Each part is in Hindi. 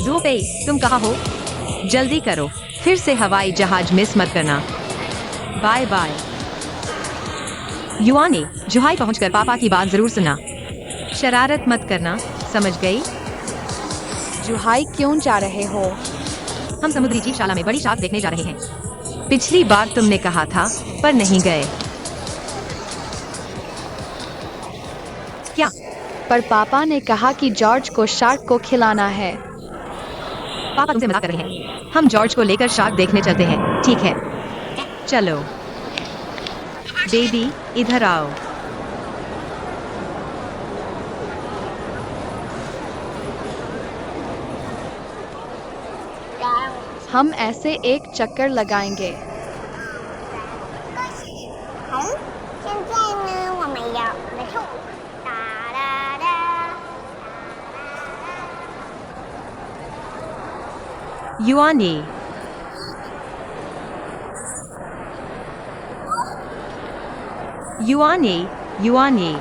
दो पे, तुम कहाँ हो? जल्दी करो, फिर से हवाई जहाज मिस मत करना। Bye bye. युआनी, जुहाई पहुंचकर पापा की बात जरूर सुना। शरारत मत करना, समझ गई? जुहाई क्यों जा रहे हो? हम समुद्री जीवशाला में बड़ी शार्क देखने जा रहे हैं। पिछली बार तुमने कहा था, पर नहीं गए। क्या? पर पापा ने कहा कि जॉर्ज को शार्क को खिलाना है। पापा तुमसे मजाक कर रहे हैं। हम जॉर्ज को लेकर शार्क देखने चलते हैं, ठीक है? चलो। बेबी, इधर आओ। हम ऐसे एक चक्कर लगाएंगे। 好，现在呢，我们要来唱哒哒哒。युआनी, युआनी, युआनी।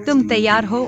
तुम तैयार हो?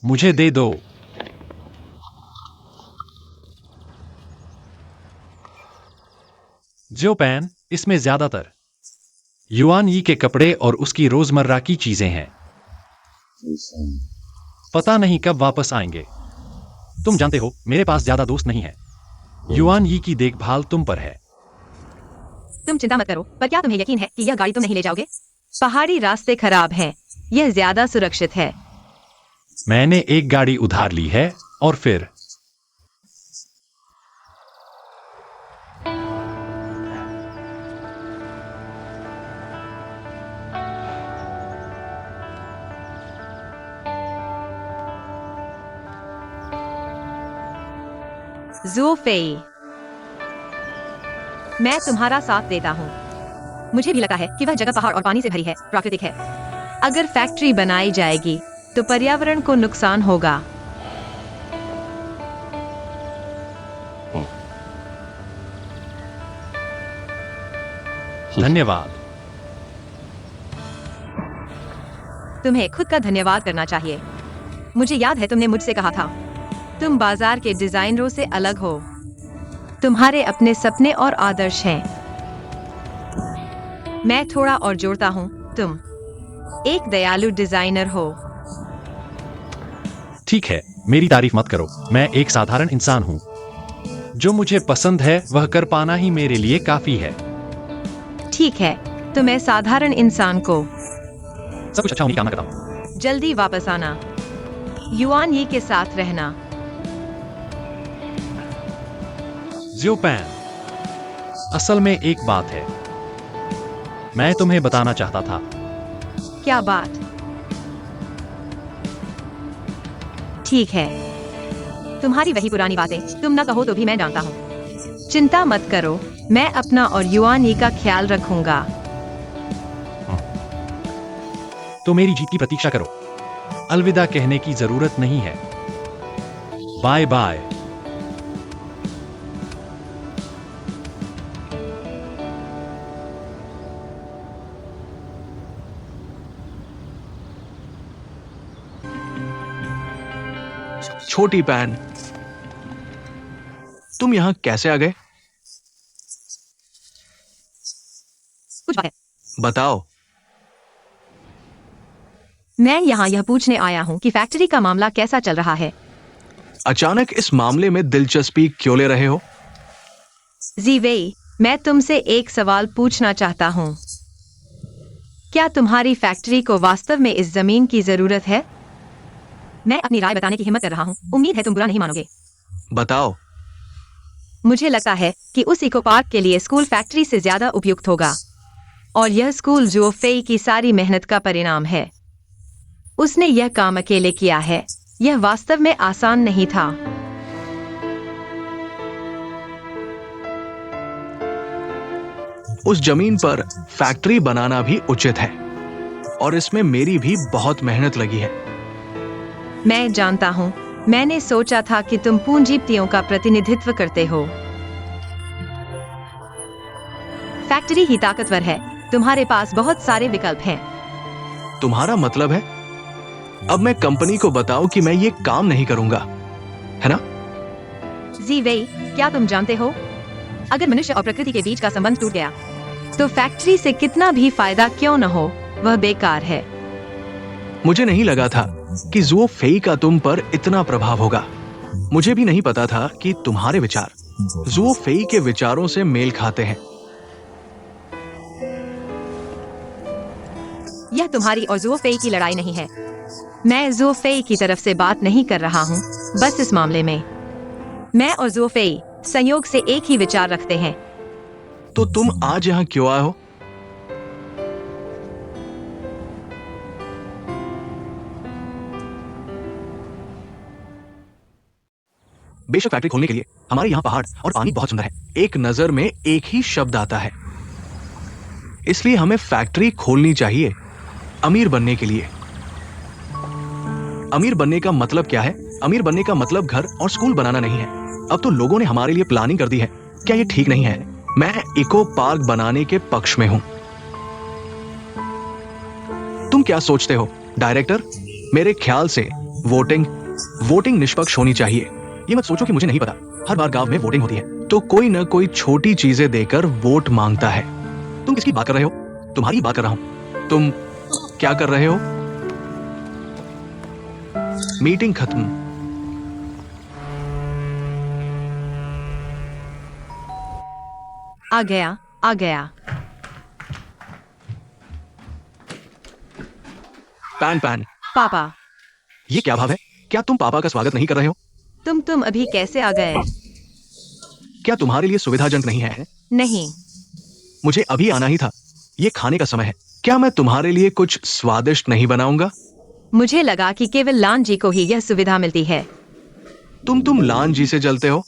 मुझे दे दो। ज़्योपैन, इसमें ज्यादातर युआन यी के कपड़े और उसकी रोजमर्रा की चीजें हैं। पता नहीं कब वापस आएंगे। तुम जानते हो, मेरे पास ज्यादा दोस्त नहीं है। युआन यी की देखभाल तुम पर है। तुम चिंता मत करो, पर क्या तुम्हें यकीन है कि यह गाड़ी तुम नहीं ले जाओगे? पहाड़ी रास्ते खराब हैं, यह ज्यादा सुरक्षित है। मैंने एक गाड़ी उधार ली है और फिर ज़ुओफेई, मैं तुम्हारा साथ देता हूँ। मुझे भी लगता है कि वह जगह पहाड़ और पानी से भरी है, प्राकृतिक है। अगर फैक्ट्री बनाई जाएगी तो पर्यावरण को नुकसान होगा। धन्यवाद। तुम्हें खुद का धन्यवाद करना चाहिए। मुझे याद है तुमने मुझसे कहा था, तुम बाजार के डिजाइनरों से अलग हो। तुम्हारे अपने सपने और आदर्श हैं। मैं थोड़ा और जोड़ता हूँ, तुम एक दयालु डिजाइनर हो। ठीक है, मेरी तारीफ मत करो। मैं एक साधारण इंसान हूँ। जो मुझे पसंद है वह कर पाना ही मेरे लिए काफी है। ठीक है, तो मैं साधारण इंसान को सब कुछ अच्छा होने की कामना करता हूँ। जल्दी वापस आना, युआन यी के साथ रहना। ज़्योपैन, असल में एक बात है, मैं तुम्हें बताना चाहता था। क्या बात? ठीक है, तुम्हारी वही पुरानी बातें, तुम न कहो तो भी मैं जानता हूँ। चिंता मत करो, मैं अपना और युआन यी का ख्याल रखूंगा। तो मेरी जीत की प्रतीक्षा करो। अलविदा कहने की जरूरत नहीं है। Bye bye. छोटी पैन, तुम यहां कैसे आ गए? कुछ बात है। बताओ। मैं यहाँ यह पूछने आया हूँ कि फैक्ट्री का मामला कैसा चल रहा है। अचानक इस मामले में दिलचस्पी क्यों ले रहे हो? ज़ीवेई, मैं तुमसे एक सवाल पूछना चाहता हूँ। क्या तुम्हारी फैक्ट्री को वास्तव में इस जमीन की जरूरत है? मैं अपनी राय बताने की हिम्मत कर रहा हूँ। उम्मीद है तुम बुरा नहीं मानोगे। बताओ। मुझे लगता है कि उस इको पार्क के लिए स्कूल फैक्ट्री से ज्यादा उपयुक्त होगा। और यह स्कूल ज़ुओफेई की सारी मेहनत का परिणाम है। उसने यह काम अकेले किया है। यह वास्तव में आसान नहीं था। उस जमीन पर फैक्ट्री बनाना भी उचित है और इसमें मेरी भी बहुत मेहनत लगी है। मैं जानता हूँ। मैंने सोचा था कि तुम पूंजीपतियों का प्रतिनिधित्व करते हो। फैक्ट्री ही ताकतवर है। तुम्हारे पास बहुत सारे विकल्प हैं। तुम्हारा मतलब है अब मैं कंपनी को बताऊं कि मैं ये काम नहीं करूंगा, है ना? ज़ीवेई, क्या तुम जानते हो, अगर मनुष्य और प्रकृति के बीच का संबंध टूट गया तो फैक्ट्री से कितना भी फायदा क्यों न हो, वह बेकार है। मुझे नहीं लगा था कि ज़ुओफेई का तुम पर इतना प्रभाव होगा। मुझे भी नहीं पता था कि तुम्हारे विचार ज़ुओफेई के विचारों से मेल खाते हैं। यह तुम्हारी और ज़ुओफेई की लड़ाई नहीं है। मैं ज़ुओ फेई की तरफ से बात नहीं कर रहा हूँ। बस इस मामले में मैं और ज़ुओ फेई संयोग से एक ही विचार रखते हैं। तो तुम आज यहाँ क्यों आए हो? बेशक फैक्ट्री खोलने के लिए हमारे यहाँ पहाड़ और पानी बहुत सुंदर है। एक नजर में एक ही शब्द आता है, इसलिए हमें फैक्ट्री खोलनी चाहिए अमीर बनने के लिए। अमीर बनने का मतलब क्या है? अमीर बनने का मतलब घर और स्कूल बनाना नहीं है। अब तो लोगों ने हमारे लिए प्लानिंग कर दी है। क्या ये ठीक नहीं है? मैं इको पार्क बनाने के पक्ष में हूं। तुम क्या सोचते हो डायरेक्टर? मेरे ख्याल से वोटिंग निष्पक्ष होनी चाहिए। ये मत सोचो कि मुझे नहीं पता। हर बार गांव में वोटिंग होती है तो कोई न कोई छोटी चीजें देकर वोट मांगता है। तुम किसकी बात कर रहे हो? तुम्हारी बात कर रहा हूं। तुम क्या कर रहे हो? मीटिंग खत्म। आ गया। पैन पापा, ये क्या भाव है? क्या तुम पापा का स्वागत नहीं कर रहे हो? तुम अभी कैसे आ गए? क्या तुम्हारे लिए सुविधाजनक नहीं है? नहीं, मुझे अभी आना ही था। ये खाने का समय है। क्या मैं तुम्हारे लिए कुछ स्वादिष्ट नहीं बनाऊंगा? मुझे लगा कि केवल लान जी को ही यह सुविधा मिलती है। तुम लान जी से जलते हो?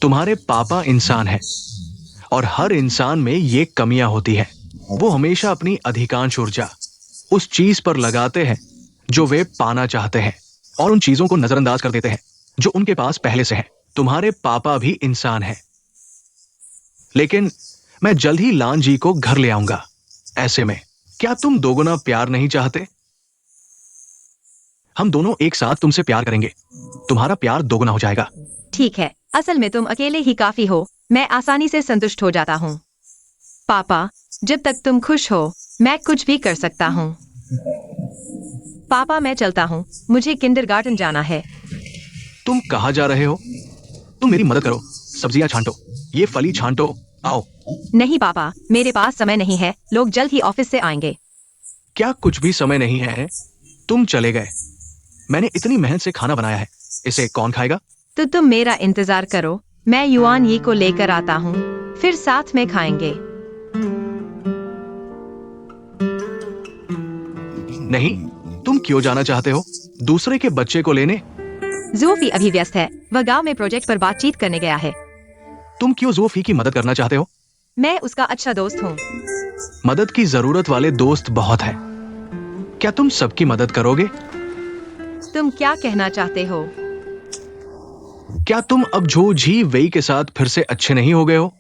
तुम्हारे पापा इंसान हैं और हर इंसान में ये कमियां होती हैं। वो हमेशा अपनी अधिकांश ऊर्जा उस चीज पर लगाते हैं जो वे पाना चाहते हैं और उन चीजों को नजरअंदाज कर देते हैं जो उनके पास पहले से है। तुम्हारे पापा भी इंसान हैं, लेकिन मैं जल्द ही लान जी को घर ले आऊंगा। ऐसे में क्या तुम दोगुना प्यार नहीं चाहते? हम दोनों एक साथ तुमसे प्यार करेंगे। तुम्हारा प्यार दोगुना हो जाएगा। ठीक है, असल में तुम अकेले ही काफी हो। मैं आसानी से संतुष्ट हो जाता हूँ। पापा, जब तक तुम खुश हो मैं कुछ भी कर सकता हूँ। पापा, मैं चलता हूँ, मुझे किंडरगार्टन जाना है। तुम कहाँ जा रहे हो? तुम मेरी मदद करो। सब्जियां छांटो, ये फली छांटो। आओ। नहीं पापा, मेरे पास समय नहीं है। लोग जल्द ही ऑफिस से आएंगे। क्या कुछ भी समय नहीं है? तुम चले गए। मैंने इतनी मेहनत से खाना बनाया है, इसे कौन खाएगा? तो तुम मेरा इंतजार करो, मैं युआन ये को लेकर आता हूँ, फिर साथ में खाएंगे। नहीं, तुम क्यों जाना चाहते हो दूसरे के बच्चे को लेने? ज़ोफी अभी व्यस्त है। वह गांव में प्रोजेक्ट पर बातचीत करने गया है। तुम क्यों ज़ोफी की मदद करना चाहते हो? मैं उसका अच्छा दोस्त हूँ। मदद की जरूरत वाले दोस्त बहुत हैं। क्या तुम सबकी मदद करोगे? तुम क्या कहना चाहते हो? क्या तुम अब झो झी वेई के साथ फिर से अच्छे नहीं हो गए हो?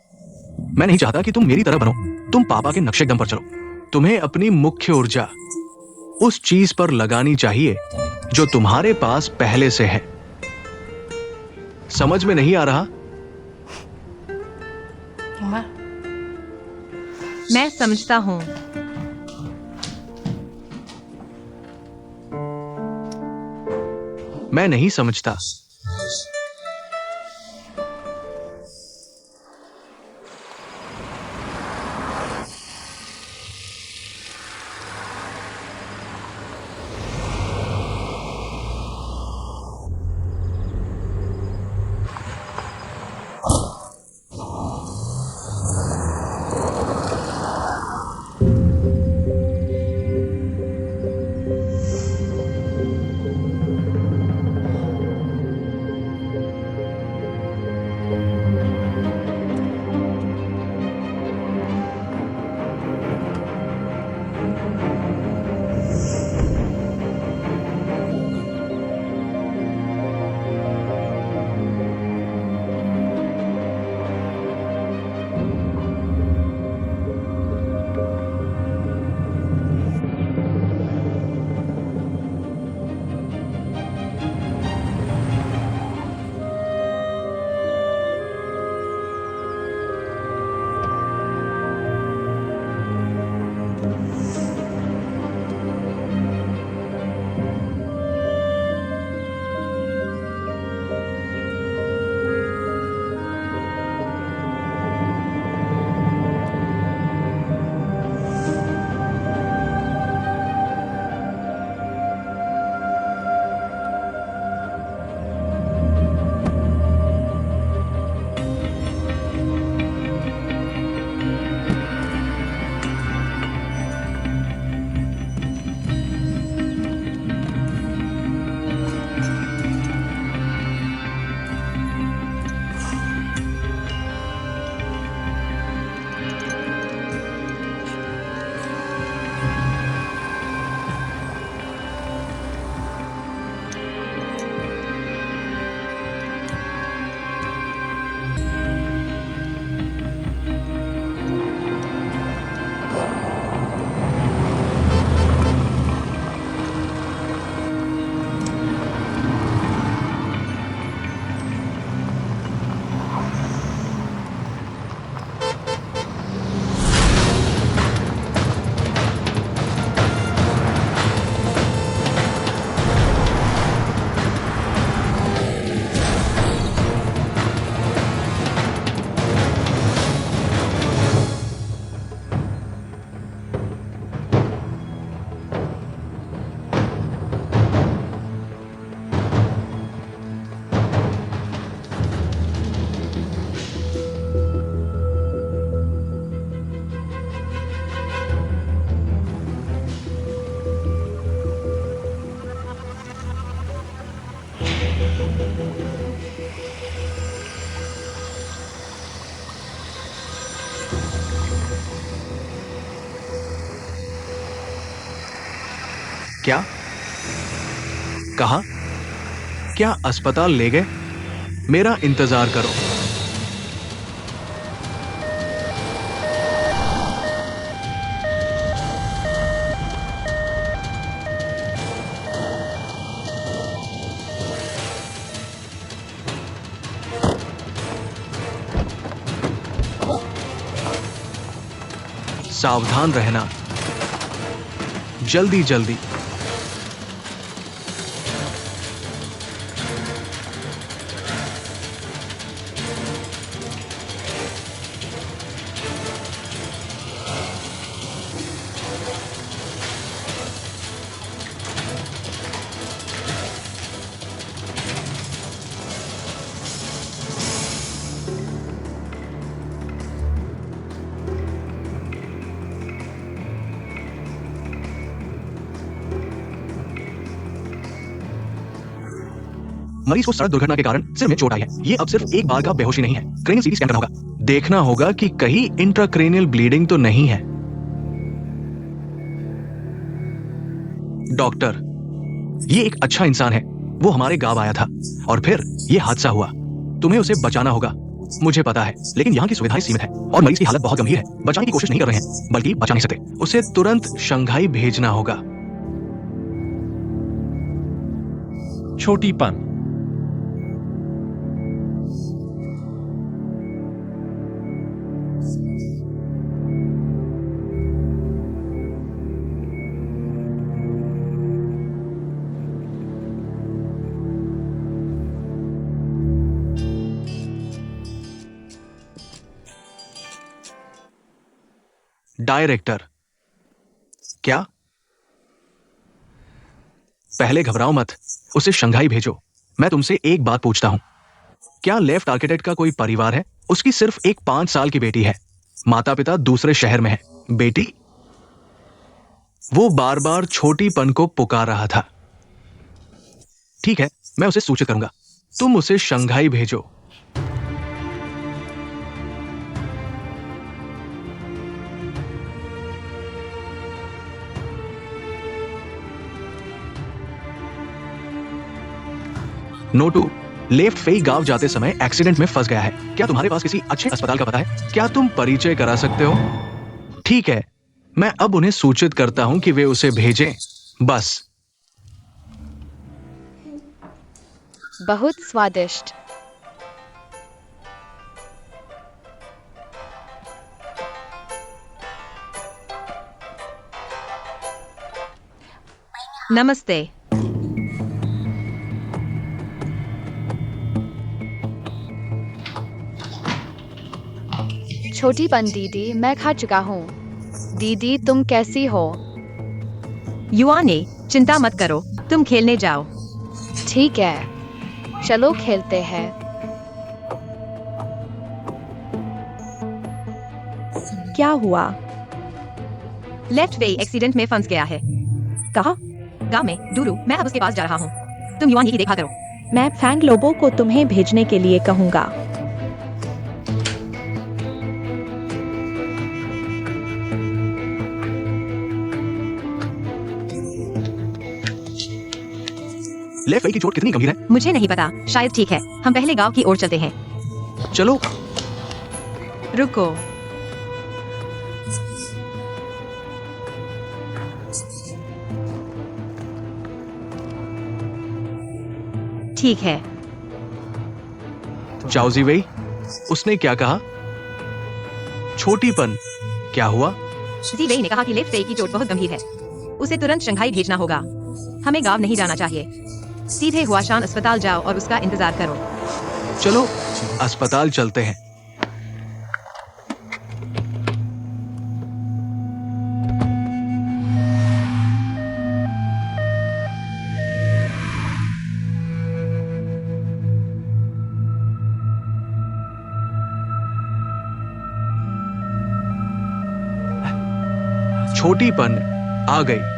मैं नहीं चाहता कि तुम मेरी तरह बनो। तुम पापा के नक्शे कदम पर चलो। तुम्हें अपनी मुख्य ऊर्जा उस चीज पर लगानी चाहिए जो तुम्हारे पास पहले से है। समझ में नहीं आ रहा? मैं समझता हूँ। मैं नहीं समझता। कहा, क्या अस्पताल ले गए? मेरा इंतजार करो। सावधान रहना, जल्दी जल्दी। मरीज को सड़क दुर्घटना के कारण सिर में चोट आई है। ये अब सिर्फ एक बार का बेहोशी नहीं है। क्रेनियल सीटी स्कैन करना होगा। देखना होगा कि कहीं इंट्राक्रेनियल ब्लीडिंग तो नहीं है। डॉक्टर, ये एक अच्छा इंसान है। वो हमारे गांव आया था और फिर ये हादसा हुआ। तुम्हें उसे बचाना होगा। मुझे पता है, लेकिन यहाँ की सुविधाएं सीमित है और मरीज की हालत बहुत गंभीर है। बचाने की कोशिश नहीं कर रहे हैं, बल्कि बचा नहीं सकते। उसे तुरंत शंघाई भेजना होगा। छोटीपन। डायरेक्टर, क्या? पहले घबराओ मत, उसे शंघाई भेजो। मैं तुमसे एक बात पूछता हूं, क्या लेफ्ट आर्किटेक्ट का कोई परिवार है? उसकी सिर्फ एक 5 साल की बेटी है। माता पिता दूसरे शहर में है। बेटी? वो बार बार छोटीपन को पुकार रहा था। ठीक है, मैं उसे सूचित करूंगा। तुम उसे शंघाई भेजो। नोटू, लेफ्ट फेई गांव जाते समय एक्सीडेंट में फंस गया है। क्या तुम्हारे पास किसी अच्छे अस्पताल का पता है? क्या तुम परिचय करा सकते हो? ठीक है, मैं अब उन्हें सूचित करता हूं कि वे उसे भेजें। बस। बहुत स्वादिष्ट। नमस्ते। छोटीपन दीदी, मैं खा चुका हूँ। दीदी, तुम कैसी हो? युआनी, चिंता मत करो, तुम खेलने जाओ। ठीक है, चलो खेलते हैं। क्या हुआ? लेफ्ट वे एक्सीडेंट में फंस गया है। कहाँ? गांव में, डूरू। मैं अब उसके पास जा रहा हूँ। तुम युआनी की देखा करो। मैं फैंग लोबो को तुम्हें भेजने के लिए कहूँगा। लेफ्ट फेई की चोट कितनी गंभीर है? मुझे नहीं पता, शायद ठीक है। हम पहले गांव की ओर चलते हैं। चलो। रुको। ठीक है। चाओजी वेई, उसने क्या कहा? छोटीपन, क्या हुआ? जी वेई ने कहा कि लेफ्ट वे की चोट बहुत गंभीर है। उसे तुरंत शंघाई भेजना होगा। हमें गांव नहीं जाना चाहिए। सीधे हुआशान अस्पताल जाओ और उसका इंतजार करो। चलो, अस्पताल चलते हैं। छोटीपन आ गई।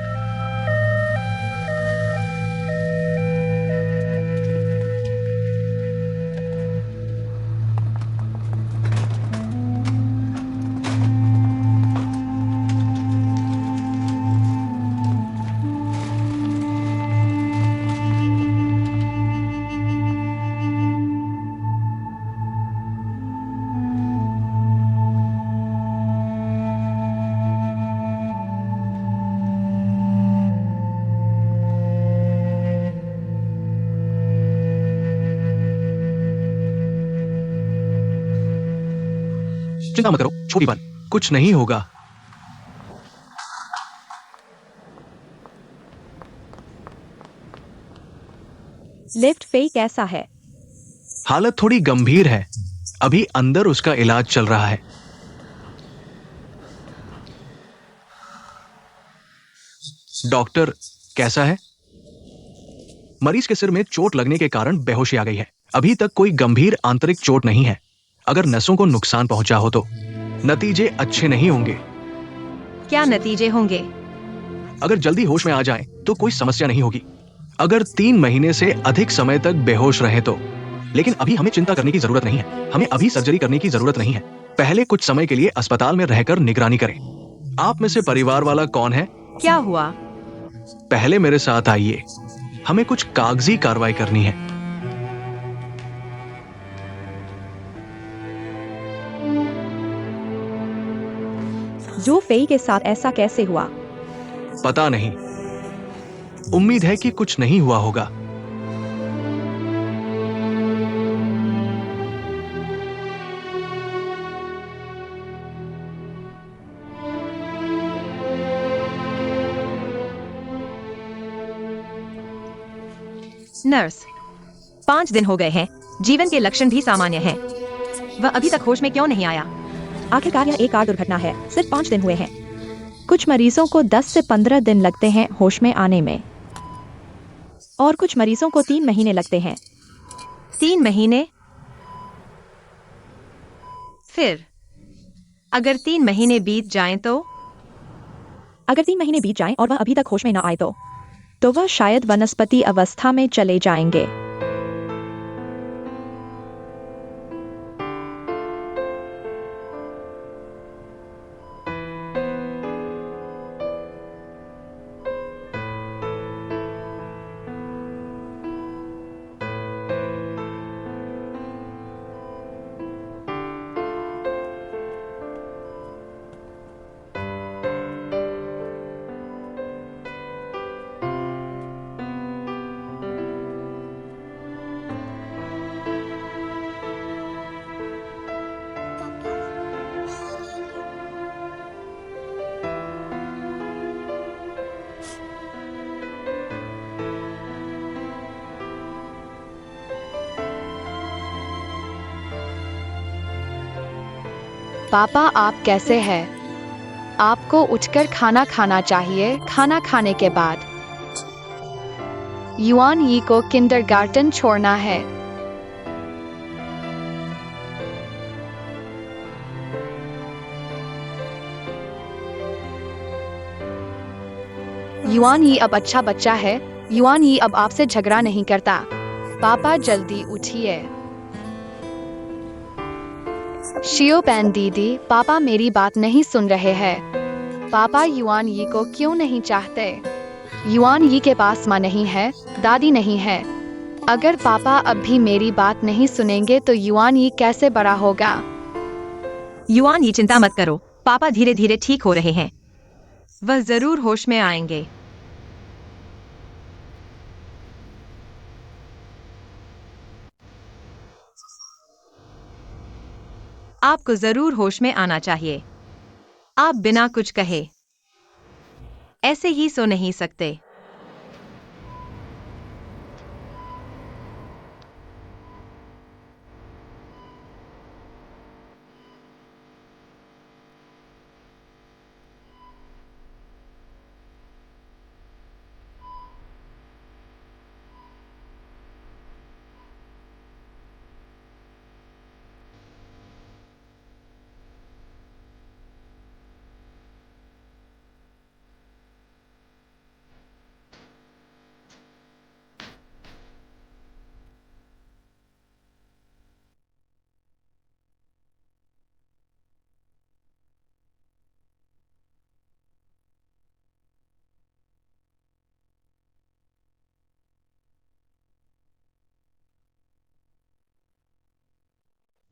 चिंता मत करो छोटी बन, कुछ नहीं होगा। लिफ्ट फेई कैसा है? हालत थोड़ी गंभीर है, अभी अंदर उसका इलाज चल रहा है। डॉक्टर कैसा है? मरीज के सिर में चोट लगने के कारण बेहोशी आ गई है। अभी तक कोई गंभीर आंतरिक चोट नहीं है। अगर नसों को नुकसान पहुंचा हो तो नतीजे अच्छे नहीं होंगे। क्या नतीजे होंगे? अगर जल्दी होश में आ जाएं तो कोई समस्या नहीं होगी। अगर 3 महीने से अधिक समय तक बेहोश रहे तो। लेकिन अभी हमें चिंता करने की जरूरत नहीं है। हमें अभी सर्जरी करने की जरूरत नहीं है। पहले कुछ समय के लिए अस्पताल में रहकर निगरानी करें। आप में से परिवार वाला कौन है? क्या हुआ? पहले मेरे साथ आइए, हमें कुछ कागजी कार्रवाई करनी है। जो फेई के साथ ऐसा कैसे हुआ? पता नहीं, उम्मीद है कि कुछ नहीं हुआ होगा। नर्स, 5 दिन हो गए हैं। जीवन के लक्षण भी सामान्य हैं। वह अभी तक होश में क्यों नहीं आया? आखिरकार यह एक कार दुर्घटना है। सिर्फ 5 दिन हुए हैं। कुछ मरीजों को 10 से 15 दिन लगते हैं होश में आने में, और कुछ मरीजों को 3 महीने लगते हैं। 3 महीने? फिर अगर 3 महीने बीत जाएं तो? अगर 3 महीने बीत जाएं और वह अभी तक होश में न आए तो वह शायद वनस्पति अवस्था में चले जाएंगे। पापा आप कैसे हैं? आपको उठकर खाना खाना चाहिए। खाना खाने के बाद युआन यी को किंडरगार्टन छोड़ना है। युआन यी अब अच्छा बच्चा है। युआन यी अब आपसे झगड़ा नहीं करता। पापा जल्दी उठिए। शियोपैन दीदी, पापा मेरी बात नहीं सुन रहे हैं। पापा युआन यी को क्यों नहीं चाहते? युआन यी के पास माँ नहीं है, दादी नहीं है। अगर पापा अब भी मेरी बात नहीं सुनेंगे तो युआन यी कैसे बड़ा होगा? युआन यी, चिंता मत करो। पापा धीरे धीरे ठीक हो रहे हैं। वह जरूर होश में आएंगे। आपको जरूर होश में आना चाहिए। आप बिना कुछ कहे ऐसे ही सो नहीं सकते।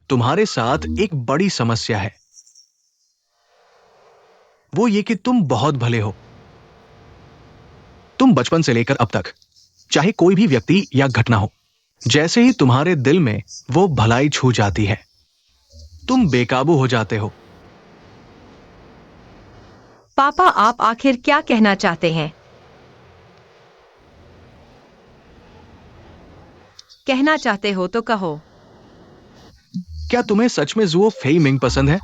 तुम्हारे साथ एक बड़ी समस्या है। वो ये कि तुम बहुत भले हो। तुम बचपन से लेकर अब तक, चाहे कोई भी व्यक्ति या घटना हो, जैसे ही तुम्हारे दिल में वो भलाई छू जाती है, तुम बेकाबू हो जाते हो। पापा, आप आखिर क्या कहना चाहते हैं? कहना चाहते हो तो कहो। क्या तुम्हें सच में जुओ फेई मिंग पसंद है,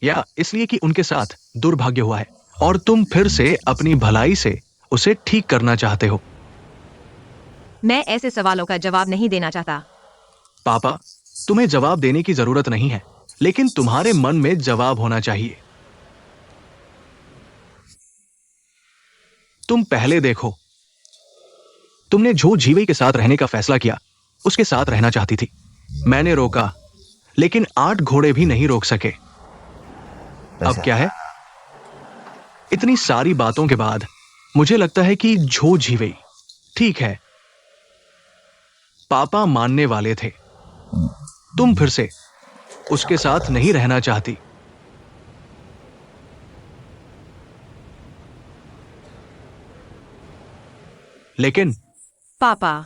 या इसलिए कि उनके साथ दुर्भाग्य हुआ है और तुम फिर से अपनी भलाई से उसे ठीक करना चाहते हो? मैं ऐसे सवालों का जवाब नहीं देना चाहता। पापा, तुम्हें जवाब देने की जरूरत नहीं है, लेकिन तुम्हारे मन में जवाब होना चाहिए। तुम पहले देखो, तुमने जो जीवे के साथ रहने का फैसला किया उसके साथ रहना चाहती थी। मैंने रोका, लेकिन 8 घोड़े भी नहीं रोक सके। अब क्या है? इतनी सारी बातों के बाद मुझे लगता है कि झो झीवे ठीक है। पापा मानने वाले थे, तुम फिर से उसके साथ नहीं रहना चाहती। लेकिन पापा,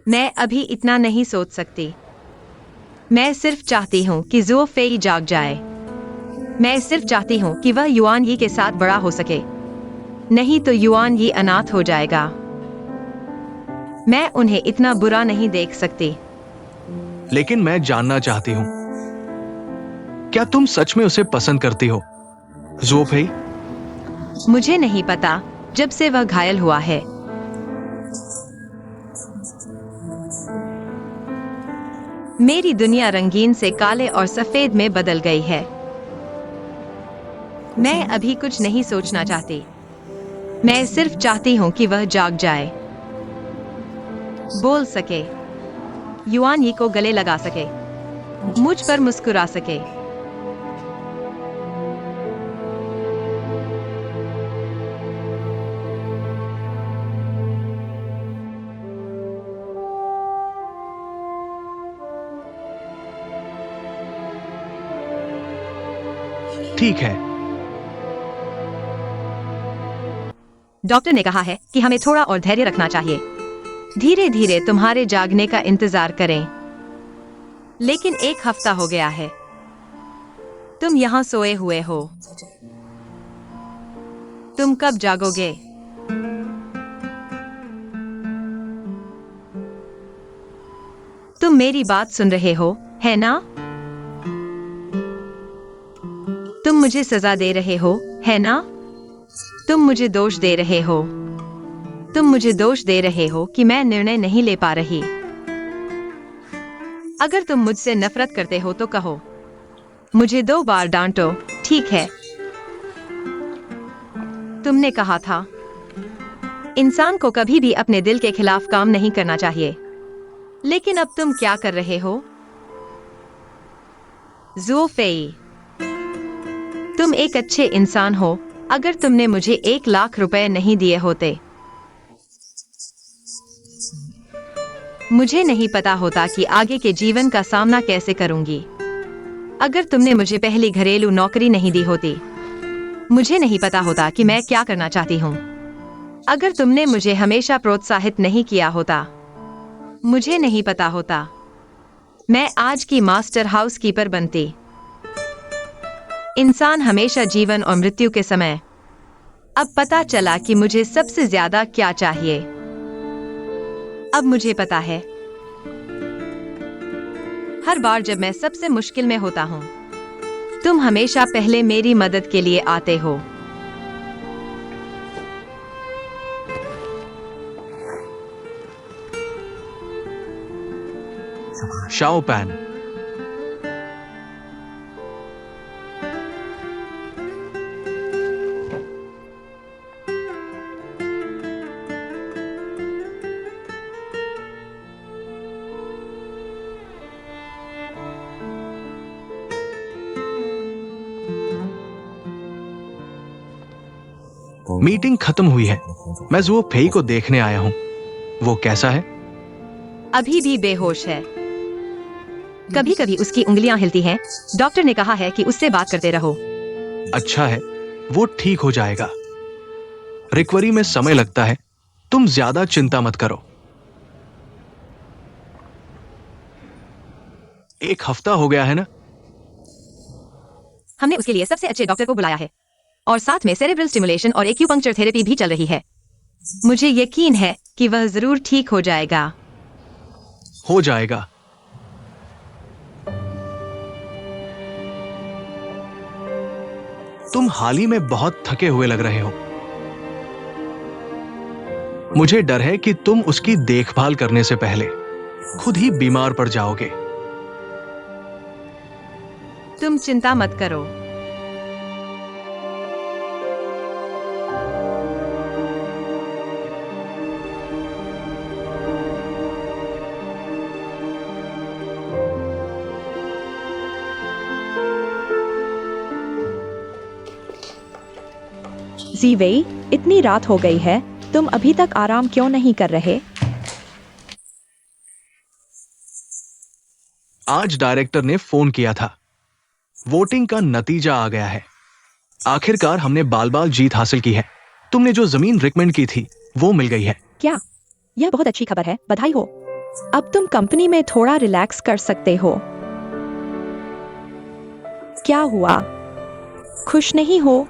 मैं अभी इतना नहीं सोच सकती। मैं सिर्फ चाहती हूँ कि ज़ुओ फेई जाग जाए। मैं सिर्फ चाहती हूँ कि वह युआन यी के साथ बड़ा हो सके, नहीं तो युआन यी अनाथ हो जाएगा। मैं उन्हें इतना बुरा नहीं देख सकती। लेकिन मैं जानना चाहती हूं, क्या तुम सच में उसे पसंद करती हो, ज़ुओ फेई? मुझे नहीं पता जब से वह घायल हुआ है। मेरी दुनिया रंगीन से काले और सफेद में बदल गई है। मैं अभी कुछ नहीं सोचना चाहती। मैं सिर्फ चाहती हूँ कि वह जाग जाए, बोल सके, युआन यी को गले लगा सके, मुझ पर मुस्कुरा सके। ठीक है। डॉक्टर ने कहा है कि हमें थोड़ा और धैर्य रखना चाहिए। धीरे धीरे तुम्हारे जागने का इंतजार करें। लेकिन 1 हफ्ता हो गया है, तुम यहाँ सोए हुए हो। तुम कब जागोगे? तुम मेरी बात सुन रहे हो, है ना? तुम मुझे सजा दे रहे हो, है ना? तुम मुझे दोष दे रहे हो। तुम मुझे दोष दे रहे हो कि मैं निर्णय नहीं ले पा रही। अगर तुम मुझसे नफरत करते हो तो कहो, मुझे 2 बार डांटो, ठीक है? तुमने कहा था, इंसान को कभी भी अपने दिल के खिलाफ काम नहीं करना चाहिए। लेकिन अब तुम क्या कर रहे हो? ज़ुओ फेई, तुम एक अच्छे इंसान हो अगर तुमने मुझे 1 लाख रुपए नहीं दिए होते। मुझे नहीं पता होता कि आगे के जीवन का सामना कैसे करूंगी। अगर तुमने मुझे पहली घरेलू नौकरी नहीं दी होती, मुझे नहीं पता होता कि मैं क्या करना चाहती हूँ। अगर तुमने मुझे हमेशा प्रोत्साहित नहीं किया होता, मुझे नहीं पता होता मैं आज की मास्टर हाउसकीपर बनती। इंसान हमेशा जीवन और मृत्यु के समय। अब पता चला कि मुझे सबसे ज्यादा क्या चाहिए। अब मुझे पता है। हर बार जब मैं सबसे मुश्किल में होता हूँ, तुम हमेशा पहले मेरी मदद के लिए आते हो। शाओ पैन, मीटिंग खत्म हुई है। मैं ज़ुओ फेई को देखने आया हूं। वो कैसा है? अभी भी बेहोश है। कभी कभी उसकी उंगलियां हिलती हैं। डॉक्टर ने कहा है कि उससे बात करते रहो। अच्छा है, वो ठीक हो जाएगा। रिकवरी में समय लगता है, तुम ज्यादा चिंता मत करो। 1 हफ्ता हो गया है ना? हमने उसके लिए सबसे अच्छे डॉक्टर को बुलाया है और साथ में सेरेब्रल स्टिमुलेशन और एक्यूपंक्चर थेरेपी भी चल रही है। मुझे यकीन है कि वह जरूर ठीक हो जाएगा। हो जाएगा। तुम हाल ही में बहुत थके हुए लग रहे हो। मुझे डर है कि तुम उसकी देखभाल करने से पहले खुद ही बीमार पड़ जाओगे। तुम चिंता मत करो। जीवेई, इतनी रात हो गई है, तुम अभी तक आराम क्यों नहीं कर रहे? आज डायरेक्टर ने फोन किया था। वोटिंग का नतीजा आ गया है। आखिरकार हमने बाल-बाल जीत हासिल की है। तुमने जो जमीन रिकमेंड की थी वो मिल गई है। क्या? यह बहुत अच्छी खबर है, बधाई हो। अब तुम कंपनी में थोड़ा रिलैक्स कर सकते हो। क्या हुआ? खुश नहीं हो?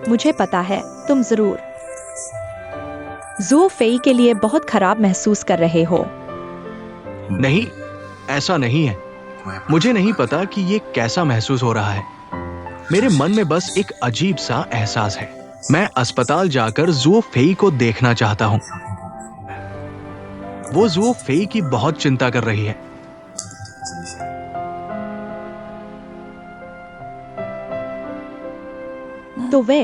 मुझे पता है, तुम जरूर ज़ुओ फेई के लिए बहुत खराब महसूस कर रहे हो। नहीं, ऐसा नहीं है। मुझे नहीं पता कि ये कैसा महसूस हो रहा है। मेरे मन में बस एक अजीब सा एहसास है। मैं अस्पताल जाकर ज़ुओ फेई को देखना चाहता हूं। वो ज़ुओ फेई की बहुत चिंता कर रही है। तो वे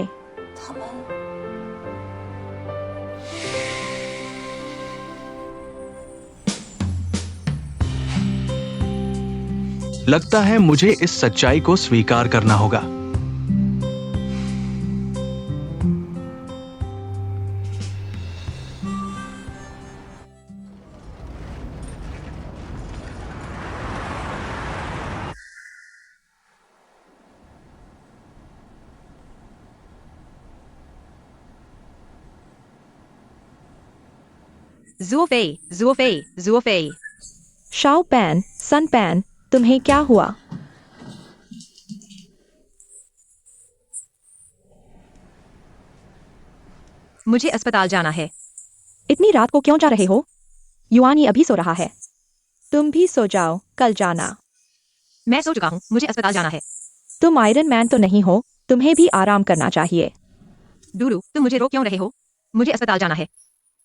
लगता है मुझे इस सच्चाई को स्वीकार करना होगा। Zuo Fei, Zuo Fei, Zuo Fei. Shao Pan, Sun Pan, तुम्हें क्या हुआ? मुझे अस्पताल जाना है। इतनी रात को क्यों जा रहे हो? युआनी अभी सो रहा है। तुम भी सो जाओ, कल जाना। मैं सो चुका हूँ, मुझे अस्पताल जाना है। तुम आयरन मैन तो नहीं हो, तुम्हें भी आराम करना चाहिए। डूरू, तुम मुझे रोक क्यों रहे हो? मुझे अस्पताल जाना है।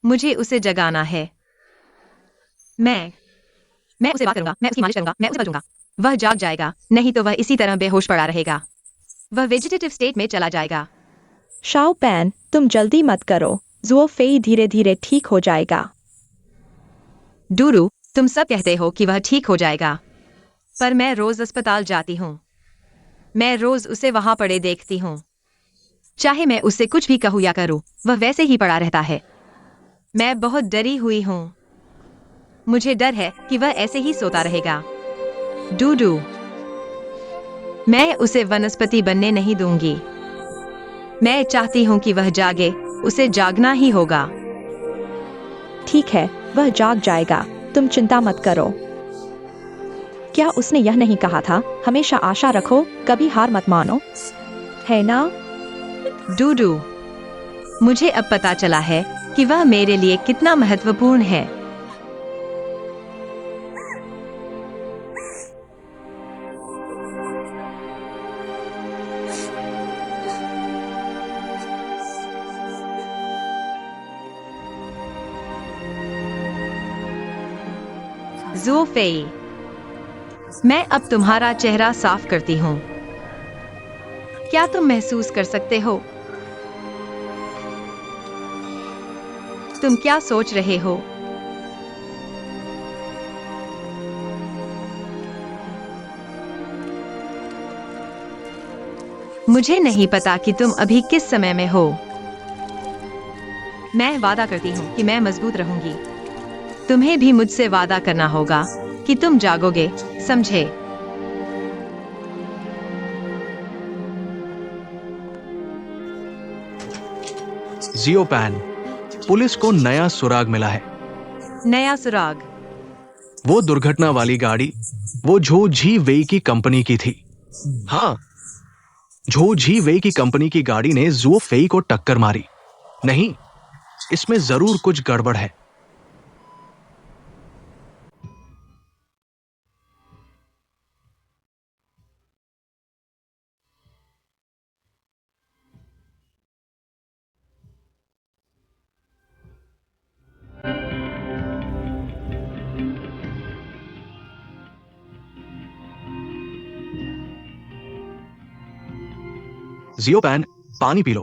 मुझे उसे जगाना है। मैं उसे बात करूंगा, मैं उसकी मालिश करूंगा, मैं उसे बचाऊंगा। वह जाग जाएगा, नहीं तो वह इसी तरह बेहोश पड़ा रहेगा। वह वेजिटेटिव स्टेट में चला जाएगा। शाओ पैन, तुम जल्दी मत करो, ज़ुओ फेई धीरे धीरे ठीक हो जाएगा। डूरू, तुम सब कहते हो कि वह ठीक हो जाएगा, पर मैं रोज अस्पताल जाती हूँ। मैं रोज उसे वहां पड़े देखती हूँ। चाहे मैं उससे कुछ भी कहूँ या करूँ, वह वैसे ही पड़ा रहता है। मैं बहुत डरी हुई हूँ। मुझे डर है कि वह ऐसे ही सोता रहेगा। डूडू, मैं उसे वनस्पति बनने नहीं दूंगी। मैं चाहती हूँ कि वह जागे, उसे जागना ही होगा। ठीक है, वह जाग जाएगा, तुम चिंता मत करो। क्या उसने यह नहीं कहा था, हमेशा आशा रखो, कभी हार मत मानो, है ना? डूडू, मुझे अब पता चला है कि वह मेरे लिए कितना महत्वपूर्ण है। ज़ुओ फेई, मैं अब तुम्हारा चेहरा साफ करती हूँ। क्या तुम महसूस कर सकते हो? तुम क्या सोच रहे हो? मुझे नहीं पता कि तुम अभी किस समय में हो। मैं वादा करती हूँ कि मैं मजबूत रहूंगी। तुम्हें भी मुझसे वादा करना होगा कि तुम जागोगे, समझे? ज़ियो पैन, पुलिस को नया सुराग मिला है। नया सुराग। वो दुर्घटना वाली गाड़ी वो झो झी वेई की कंपनी की थी। हाँ, झो झी वेई की कंपनी की गाड़ी ने जुओ फेई को टक्कर मारी। नहीं, इसमें जरूर कुछ गड़बड़ है। जियोपैन, पानी पी लो।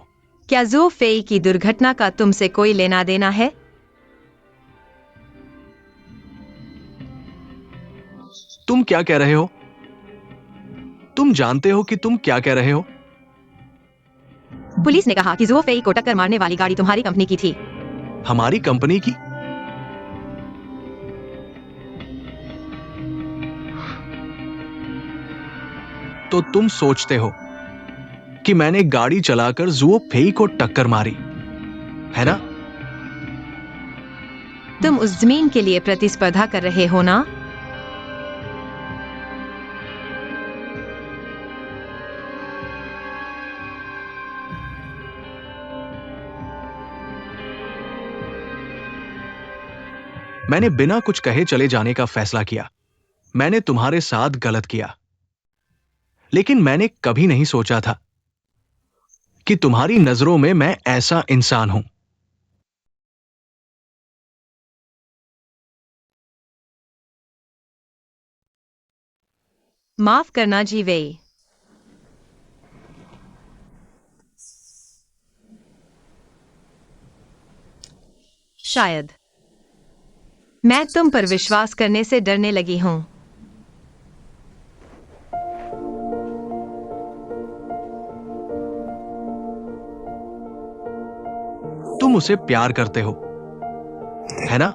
क्या जू फेई की दुर्घटना का तुमसे कोई लेना देना है? तुम क्या कह रहे हो? तुम जानते हो कि तुम क्या कह रहे हो? पुलिस ने कहा कि जू फेई को टक्कर मारने वाली गाड़ी तुम्हारी कंपनी की थी। हमारी कंपनी की? तो तुम सोचते हो कि मैंने गाड़ी चलाकर जुओ फेई को टक्कर मारी, है ना? तुम उस जमीन के लिए प्रतिस्पर्धा कर रहे हो ना? मैंने बिना कुछ कहे चले जाने का फैसला किया। मैंने तुम्हारे साथ गलत किया, लेकिन मैंने कभी नहीं सोचा था कि तुम्हारी नजरों में मैं ऐसा इंसान हूं। माफ करना जी वेई। शायद मैं तुम पर विश्वास करने से डरने लगी हूं। तुम उसे प्यार करते हो, है ना?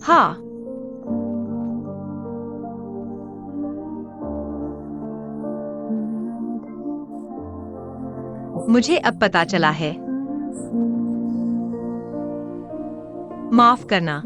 हाँ। मुझे अब पता चला है। माफ करना।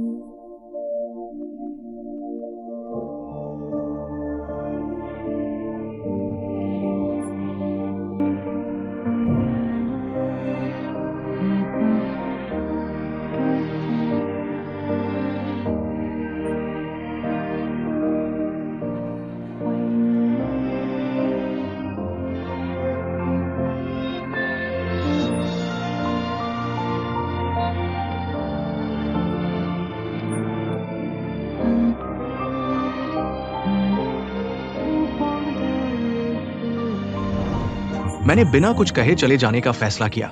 मैंने बिना कुछ कहे चले जाने का फैसला किया।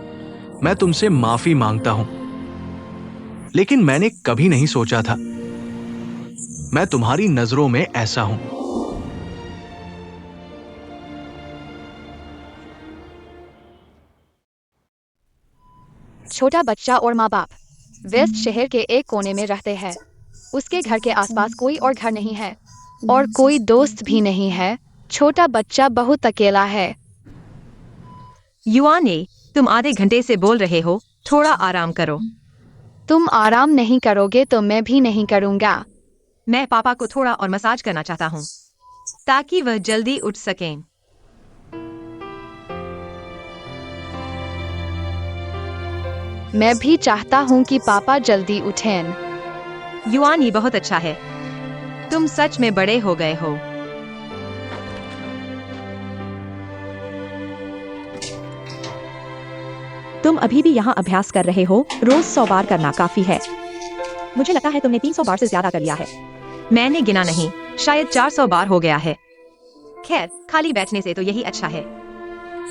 मैं तुमसे माफी मांगता हूं, लेकिन मैंने कभी नहीं सोचा था मैं तुम्हारी नजरों में ऐसा हूं। छोटा बच्चा और माँ बाप वेस्ट शहर के एक कोने में रहते हैं। उसके घर के आसपास कोई और घर नहीं है और कोई दोस्त भी नहीं है। छोटा बच्चा बहुत अकेला है। युआने, तुम आधे घंटे से बोल रहे हो, थोड़ा आराम करो। तुम आराम नहीं करोगे तो मैं भी नहीं करूँगा। मैं पापा को थोड़ा और मसाज करना चाहता हूँ ताकि वह जल्दी उठ सकें। मैं भी चाहता हूँ कि पापा जल्दी उठें। युआन, ये बहुत अच्छा है। तुम सच में बड़े हो गए हो। तुम अभी भी यहाँ अभ्यास कर रहे हो। रोज 100 बार करना काफी है। मुझे लगता है तुमने 300 बार से ज्यादा कर लिया है। मैंने गिना नहीं, शायद 400 बार हो गया है। खैर, खाली बैठने से तो यही अच्छा है।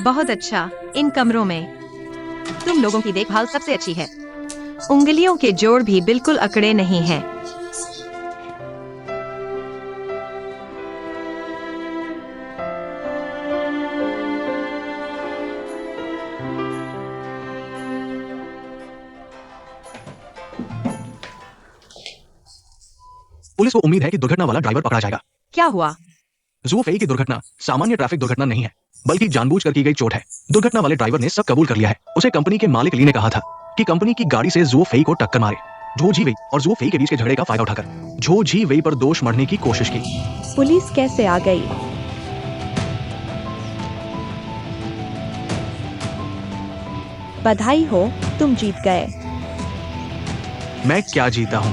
बहुत अच्छा। इन कमरों में तुम लोगों की देखभाल सबसे अच्छी है। उंगलियों के जोड़ भी बिल्कुल अकड़े नहीं हैं। पुलिस को उम्मीद है कि दुर्घटना वाला ड्राइवर पकड़ा जाएगा। क्या हुआ? जुओ फेई की दुर्घटना सामान्य ट्रैफिक दुर्घटना नहीं है, बल्कि जानबूझकर की गई चोट है। दुर्घटना वाले ड्राइवर ने सब कबूल कर लिया है। उसे कंपनी के मालिक ली ने कहा था कि कंपनी की गाड़ी से जुओ फेई को टक्कर मारे। झो जी वेई और जुओ फेई के बीच के झगड़े का फायदा उठाकर झो जी वेई पर दोष मढ़ने की कोशिश की। पुलिस कैसे आ गई? बधाई हो, तुम जीत गए। मैं क्या जीता हूं?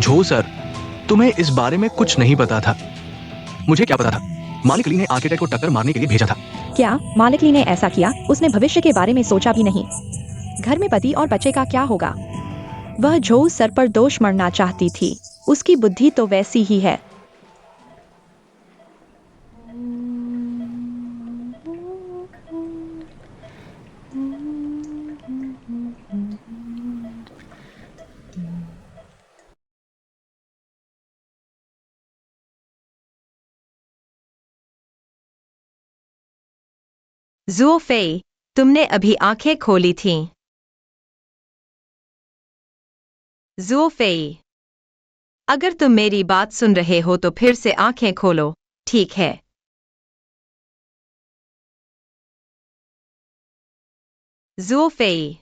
झो सर, तुम्हें इस बारे में कुछ नहीं पता था। मुझे क्या पता था? मालिक ली ने आर्किटेक्ट को टक्कर मारने के लिए भेजा था। क्या मालिक ली ने ऐसा किया? उसने भविष्य के बारे में सोचा भी नहीं। घर में पति और बच्चे का क्या होगा? वह झो सर पर दोष मढ़ना चाहती थी। उसकी बुद्धि तो वैसी ही है। जुओ फेई, तुमने अभी आंखें खोली थीं। जुओ फेई, अगर तुम मेरी बात सुन रहे हो तो फिर से आंखें खोलो, ठीक है? जुओ फेई,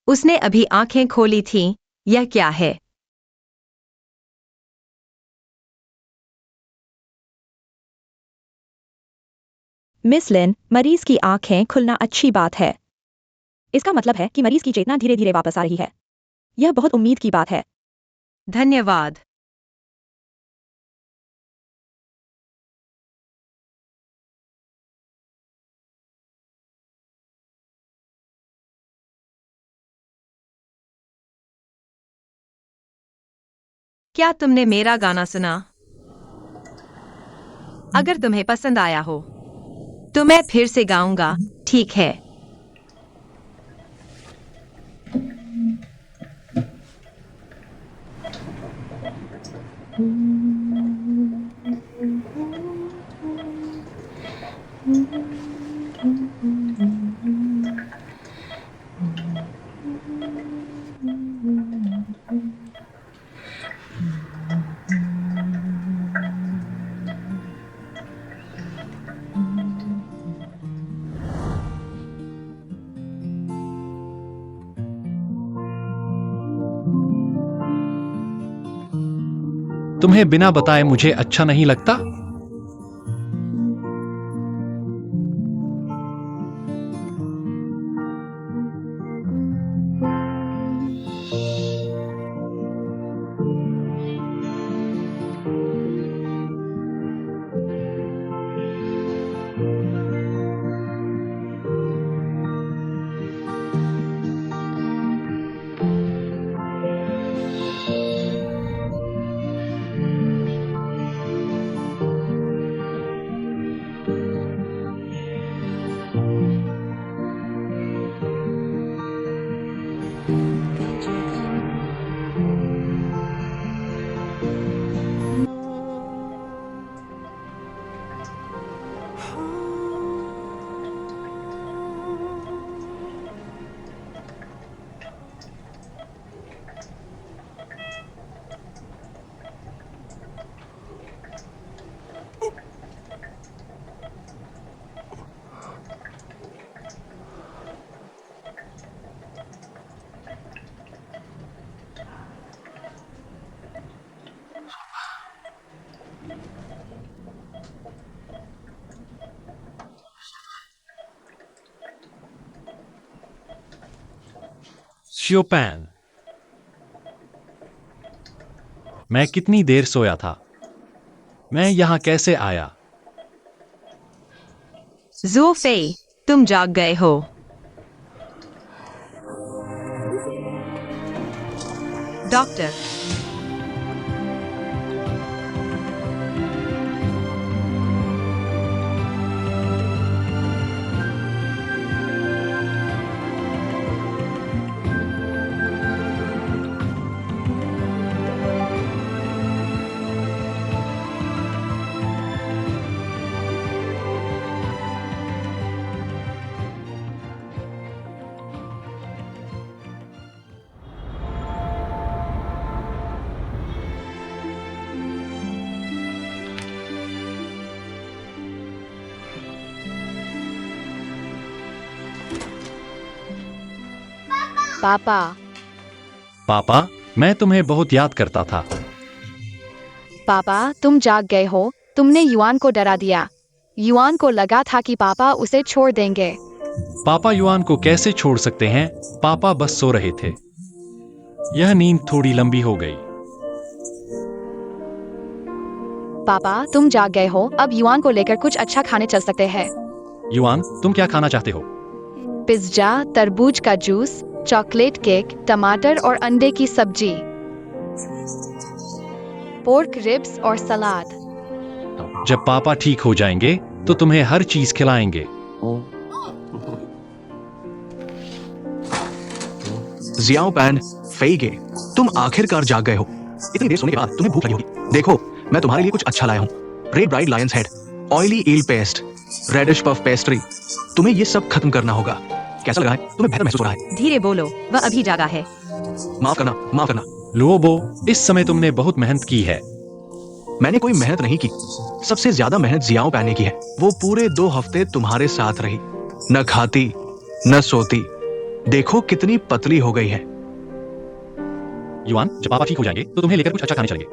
उसने अभी आंखें खोली थीं, यह क्या है? मिस लिन, मरीज की आंखें खुलना अच्छी बात है। इसका मतलब है कि मरीज की चेतना धीरे धीरे वापस आ रही है। यह बहुत उम्मीद की बात है। धन्यवाद। क्या तुमने मेरा गाना सुना? अगर तुम्हें पसंद आया हो तो मैं फिर से गाऊंगा, ठीक है? तुम्हें बिना बताए मुझे अच्छा नहीं लगता? शियोपैन, मैं कितनी देर सोया था? मैं यहां कैसे आया? जुओ फेई, तुम जाग गए हो। डॉक्टर, पापा। पापा, मैं तुम्हें बहुत याद करता था। पापा, तुम जाग गए हो। तुमने युआन को डरा दिया। युआन को लगा था कि पापा उसे छोड़ देंगे। पापा युआन को कैसे छोड़ सकते हैं? पापा बस सो रहे थे। यह नींद थोड़ी लंबी हो गई। पापा, तुम जाग गए हो। अब युआन को लेकर कुछ अच्छा खाने चल सकते हैं। युआन, तुम क्या खाना चाहते हो? पिज्जा, तरबूज का जूस, चॉकलेट केक, टमाटर और अंडे की सब्जी, पोर्क रिब्स और सलाद। जब पापा ठीक हो जाएंगे तो तुम्हें हर चीज खिलाएंगे। जियाओ पैन, फेइगे, तुम आखिरकार जाग गए हो। इतनी देर सोने के बाद तुम्हें भूख लगी होगी। देखो, मैं तुम्हारे लिए कुछ अच्छा लाया हूँ। Red braised lion's head, oily eel paste, radish puff pastry. तुम्हें ये सब खत्म करना होगा। कैसा लगा है? तुम्हें बेहतर महसूस हो रहा है? धीरे बोलो, वह अभी जागा है। माफ करना, माफ करना। लोबो, इस समय तुमने बहुत मेहनत की है। मैंने कोई मेहनत नहीं की। सबसे ज्यादा मेहनत जियाओ पैन ने की है। वो पूरे 2 हफ्ते तुम्हारे साथ रही, न खाती न सोती। देखो कितनी पतली हो गई है। युआन, जब पापा ठीक हो जाएंगे तो तुम्हें लेकर कुछ अच्छा खाने चलेंगे।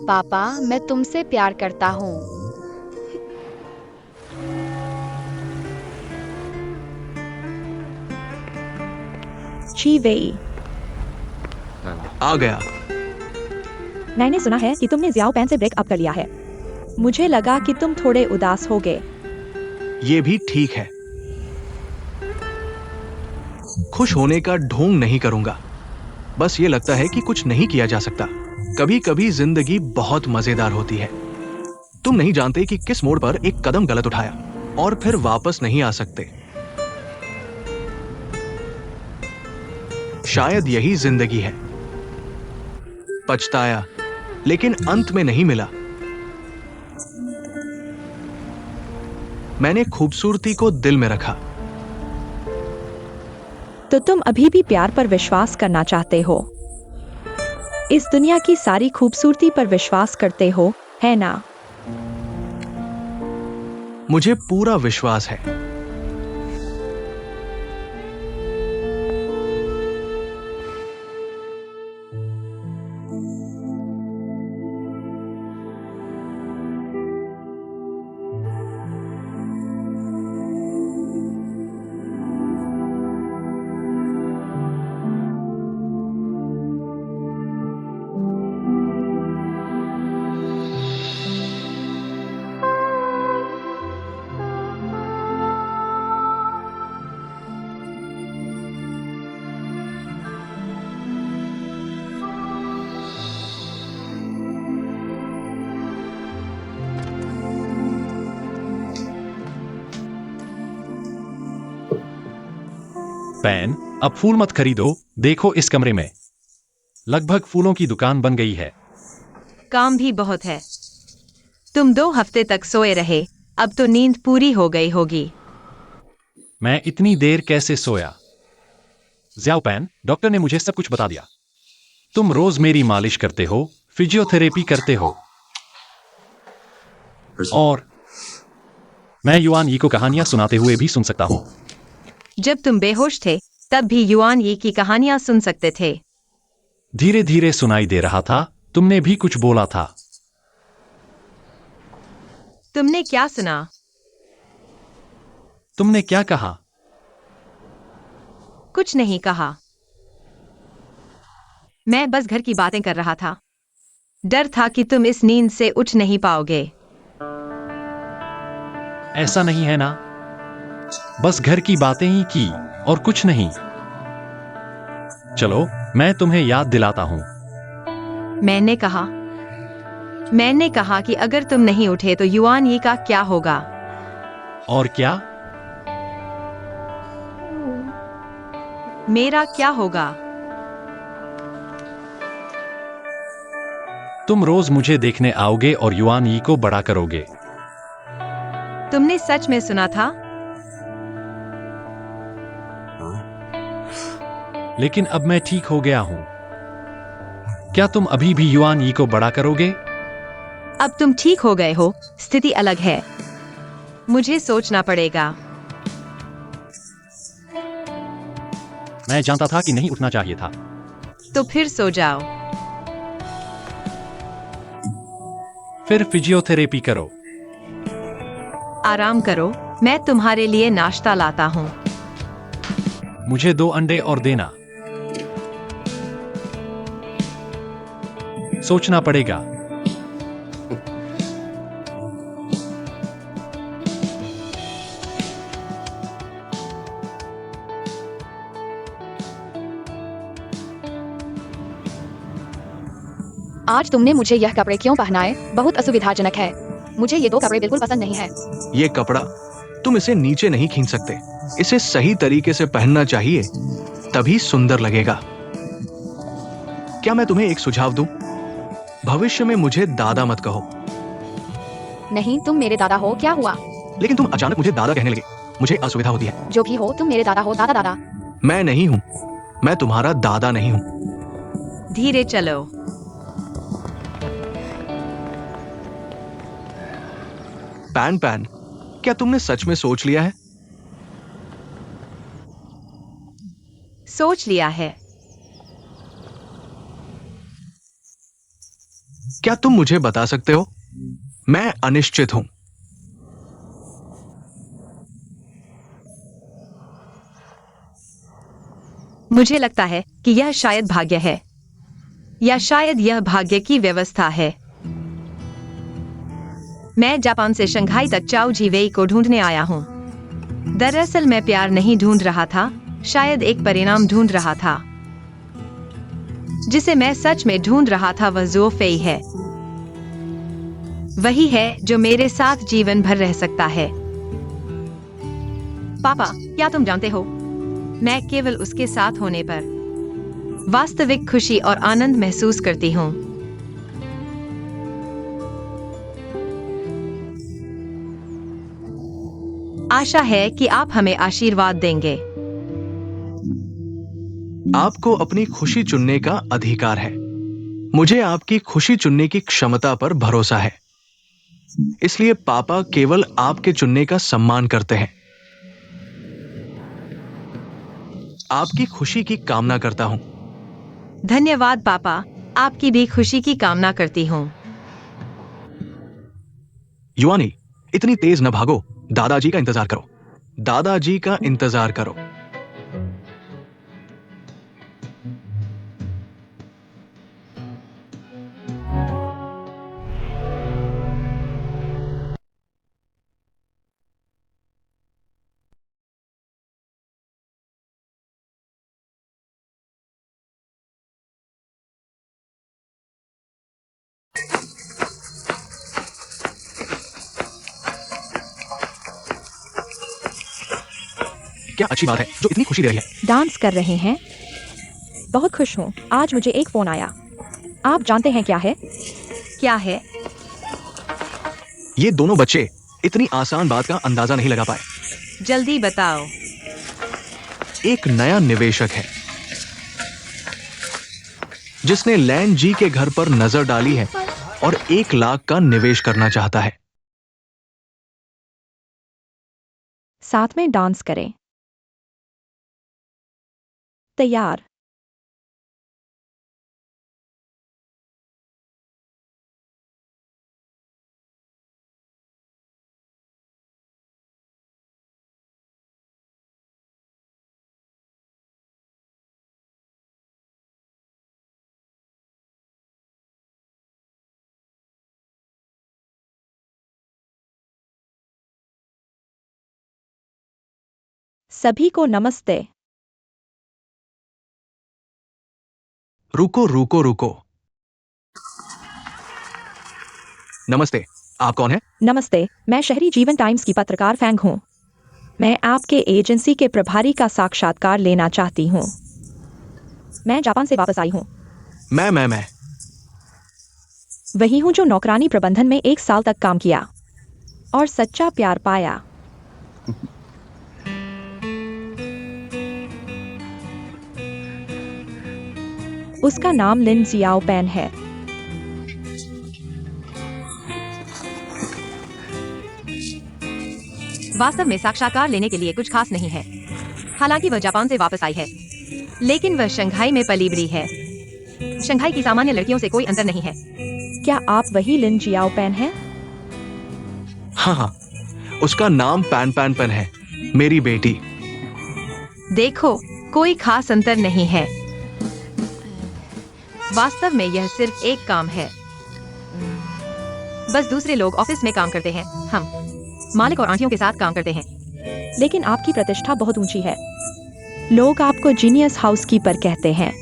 पापा, मैं तुमसे प्यार करता हूँ। ची वेई, आ गया। मैंने सुना है कि तुमने जियाओ पैन से ब्रेकअप कर लिया है। मुझे लगा कि तुम थोड़े उदास हो गए। ये भी ठीक है। खुश होने का ढोंग नहीं करूंगा। बस ये लगता है कि कुछ नहीं किया जा सकता। कभी कभी जिंदगी बहुत मजेदार होती है। तुम नहीं जानते कि किस मोड़ पर एक कदम गलत उठाया और फिर वापस नहीं आ सकते। शायद यही जिंदगी है। पछताया, लेकिन अंत में नहीं मिला। मैंने खूबसूरती को दिल में रखा। तो तुम अभी भी प्यार पर विश्वास करना चाहते हो? इस दुनिया की सारी खूबसूरती पर विश्वास करते हो, है ना? मुझे पूरा विश्वास है। पैन, अब फूल मत खरीदो। देखो इस कमरे में लगभग फूलों की दुकान बन गई है। काम भी बहुत है। तुम 2 हफ्ते तक सोए रहे, अब तो नींद पूरी हो गई होगी। मैं इतनी देर कैसे सोया? जियाओ पैन, डॉक्टर ने मुझे सब कुछ बता दिया। तुम रोज मेरी मालिश करते हो, फिजियोथेरेपी करते हो, और मैं युआन यी को कहानियां सुनाते हुए भी सुन सकता हूं। जब तुम बेहोश थे तब भी युआन यी की कहानियां सुन सकते थे। धीरे धीरे सुनाई दे रहा था। तुमने भी कुछ बोला था। तुमने क्या सुना? तुमने क्या कहा? कुछ नहीं कहा। मैं बस घर की बातें कर रहा था। डर था कि तुम इस नींद से उठ नहीं पाओगे। ऐसा नहीं है ना? बस घर की बातें ही की और कुछ नहीं। चलो, मैं तुम्हें याद दिलाता हूं। मैंने कहा कि अगर तुम नहीं उठे तो युआन यी का क्या होगा? और क्या? मेरा क्या होगा? तुम रोज मुझे देखने आओगे और युआन यी को बड़ा करोगे। तुमने सच में सुना था? लेकिन अब मैं ठीक हो गया हूं। क्या तुम अभी भी युआन यी को बड़ा करोगे? अब तुम ठीक हो गए हो, स्थिति अलग है। मुझे सोचना पड़ेगा। मैं जानता था कि नहीं उठना चाहिए था। तो फिर सो जाओ। फिर फिजियोथेरेपी करो। आराम करो, मैं तुम्हारे लिए नाश्ता लाता हूँ। मुझे 2 अंडे और देना। सोचना पड़ेगा। आज तुमने मुझे यह कपड़े क्यों पहनाए? बहुत असुविधाजनक है। मुझे ये 2 कपड़े बिल्कुल पसंद नहीं है। ये कपड़ा, तुम इसे नीचे नहीं खींच सकते। इसे सही तरीके से पहनना चाहिए, तभी सुंदर लगेगा। क्या मैं तुम्हें एक सुझाव दूं? भविष्य में मुझे दादा मत कहो। नहीं, तुम मेरे दादा हो। क्या हुआ? लेकिन तुम अचानक मुझे दादा कहने लगे, मुझे असुविधा होती है। जो भी हो, तुम मेरे दादा हो। दादा दादा। मैं नहीं हूँ, मैं तुम्हारा दादा नहीं हूँ। धीरे चलो। पैन पैन, क्या तुमने सच में सोच लिया है? सोच लिया है। क्या तुम मुझे बता सकते हो? मैं अनिश्चित हूं। मुझे लगता है कि यह शायद भाग्य है, या शायद यह भाग्य की व्यवस्था है। मैं जापान से शंघाई तक चाओ जी वेई को ढूंढने आया हूँ। दरअसल मैं प्यार नहीं ढूंढ रहा था, शायद एक परिणाम ढूंढ रहा था। जिसे मैं सच में ढूंढ रहा था वह ज़ुओ फेई है। वही है जो मेरे साथ जीवन भर रह सकता है। पापा, क्या तुम जानते हो, मैं केवल उसके साथ होने पर वास्तविक खुशी और आनंद महसूस करती हूँ। आशा है कि आप हमें आशीर्वाद देंगे। आपको अपनी खुशी चुनने का अधिकार है। मुझे आपकी खुशी चुनने की क्षमता पर भरोसा है। इसलिए पापा केवल आपके चुनने का सम्मान करते हैं। आपकी खुशी की कामना करता हूं। धन्यवाद पापा, आपकी भी खुशी की कामना करती हूँ। युआनी, इतनी तेज न भागो। दादाजी का इंतजार करो। दादाजी का इंतजार करो। क्या अच्छी बात है जो इतनी खुशी दे रही है। डांस कर रहे हैं। बहुत खुश हूँ। आज मुझे एक फोन आया। आप जानते हैं क्या है? क्या है? ये दोनों बच्चे इतनी आसान बात का अंदाजा नहीं लगा पाए। जल्दी बताओ। एक नया निवेशक है जिसने लैन जी के घर पर नजर डाली है और 1 लाख का निवेश करना चाहता है। साथ में डांस करें। तैयार। सभी को नमस्ते। रुको रुको रुको। नमस्ते, आप कौन हैं? नमस्ते, मैं शहरी जीवन टाइम्स की पत्रकार फैंग हूँ। मैं आपके एजेंसी के प्रभारी का साक्षात्कार लेना चाहती हूँ। मैं जापान से वापस आई हूँ। मैं वही हूँ जो नौकरानी प्रबंधन में 1 साल तक काम किया और सच्चा प्यार पाया। उसका नाम लिन जियाओ पेन है। वास्तव में साक्षात्कार लेने के लिए कुछ खास नहीं है। हालांकि वह जापान से वापस आई है। लेकिन वह शंघाई में पली बड़ी है। शंघाई की सामान्य लड़कियों से कोई अंतर नहीं है। क्या आप वही लिन जियाओपेन हैं? हाँ हाँ, उसका नाम पैन पैन पेन है, मेरी बेटी। देखो, कोई खास अंतर नहीं है। वास्तव में यह सिर्फ एक काम है। बस दूसरे लोग ऑफिस में काम करते हैं, हम मालिक और आंटियों के साथ काम करते हैं। लेकिन आपकी प्रतिष्ठा बहुत ऊंची है। लोग आपको जीनियस हाउसकीपर कहते हैं।